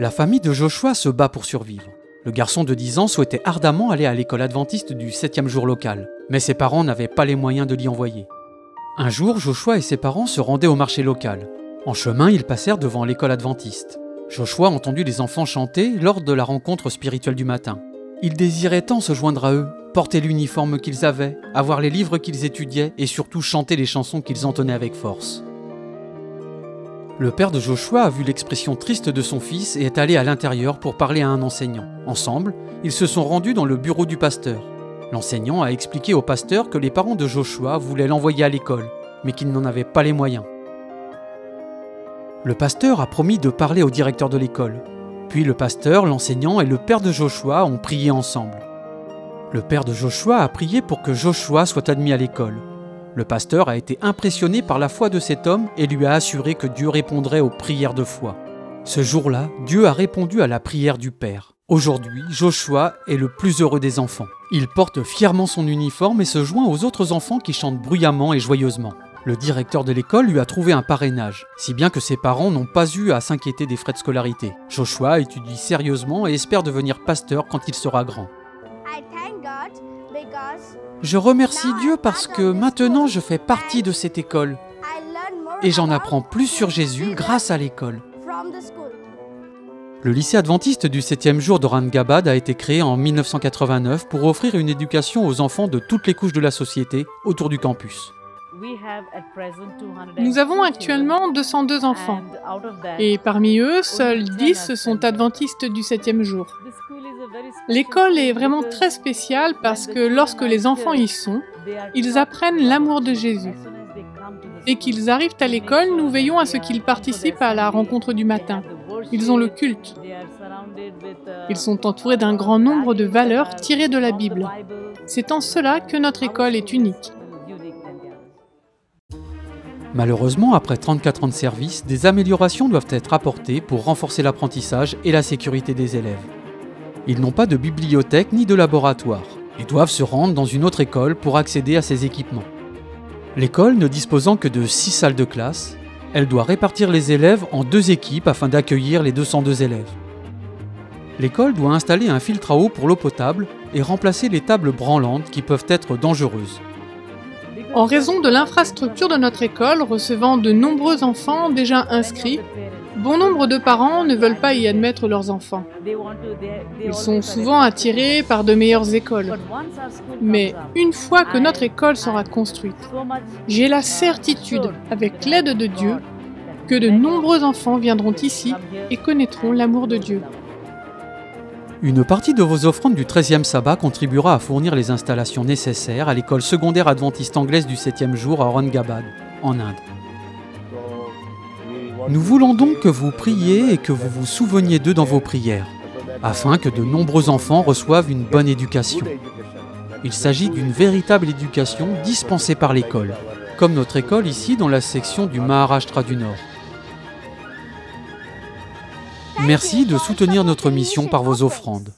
La famille de Joshua se bat pour survivre. Le garçon de 10 ans souhaitait ardemment aller à l'école adventiste du 7e jour local, mais ses parents n'avaient pas les moyens de l'y envoyer. Un jour, Joshua et ses parents se rendaient au marché local. En chemin, ils passèrent devant l'école adventiste. Joshua entendit les enfants chanter lors de la rencontre spirituelle du matin. Il désirait tant se joindre à eux, porter l'uniforme qu'ils avaient, avoir les livres qu'ils étudiaient et surtout chanter les chansons qu'ils entonnaient avec force. Le père de Joshua a vu l'expression triste de son fils et est allé à l'intérieur pour parler à un enseignant. Ensemble, ils se sont rendus dans le bureau du pasteur. L'enseignant a expliqué au pasteur que les parents de Joshua voulaient l'envoyer à l'école, mais qu'ils n'en avaient pas les moyens. Le pasteur a promis de parler au directeur de l'école. Puis le pasteur, l'enseignant et le père de Joshua ont prié ensemble. Le père de Joshua a prié pour que Joshua soit admis à l'école. Le pasteur a été impressionné par la foi de cet homme et lui a assuré que Dieu répondrait aux prières de foi. Ce jour-là, Dieu a répondu à la prière du père. Aujourd'hui, Joshua est le plus heureux des enfants. Il porte fièrement son uniforme et se joint aux autres enfants qui chantent bruyamment et joyeusement. Le directeur de l'école lui a trouvé un parrainage, si bien que ses parents n'ont pas eu à s'inquiéter des frais de scolarité. Joshua étudie sérieusement et espère devenir pasteur quand il sera grand. Je remercie Dieu parce que maintenant je fais partie de cette école et j'en apprends plus sur Jésus grâce à l'école. Le lycée adventiste du 7e jour d'Aurangabad a été créé en 1989 pour offrir une éducation aux enfants de toutes les couches de la société autour du campus. Nous avons actuellement 202 enfants et parmi eux, seuls 10 sont adventistes du 7e jour. L'école est vraiment très spéciale parce que lorsque les enfants y sont, ils apprennent l'amour de Jésus. Dès qu'ils arrivent à l'école, nous veillons à ce qu'ils participent à la rencontre du matin. Ils ont le culte. Ils sont entourés d'un grand nombre de valeurs tirées de la Bible. C'est en cela que notre école est unique. Malheureusement, après 34 ans de service, des améliorations doivent être apportées pour renforcer l'apprentissage et la sécurité des élèves. Ils n'ont pas de bibliothèque ni de laboratoire et doivent se rendre dans une autre école pour accéder à ces équipements. L'école ne disposant que de 6 salles de classe, elle doit répartir les élèves en 2 équipes afin d'accueillir les 202 élèves. L'école doit installer un filtre à eau pour l'eau potable et remplacer les tables branlantes qui peuvent être dangereuses. En raison de l'infrastructure de notre école recevant de nombreux enfants déjà inscrits, bon nombre de parents ne veulent pas y admettre leurs enfants. Ils sont souvent attirés par de meilleures écoles. Mais une fois que notre école sera construite, j'ai la certitude, avec l'aide de Dieu, que de nombreux enfants viendront ici et connaîtront l'amour de Dieu. Une partie de vos offrandes du 13e sabbat contribuera à fournir les installations nécessaires à l'école secondaire adventiste anglaise du 7e jour à Aurangabad, en Inde. Nous voulons donc que vous priez et que vous vous souveniez d'eux dans vos prières, afin que de nombreux enfants reçoivent une bonne éducation. Il s'agit d'une véritable éducation dispensée par l'école, comme notre école ici dans la section du Maharashtra du Nord. Merci de soutenir notre mission par vos offrandes.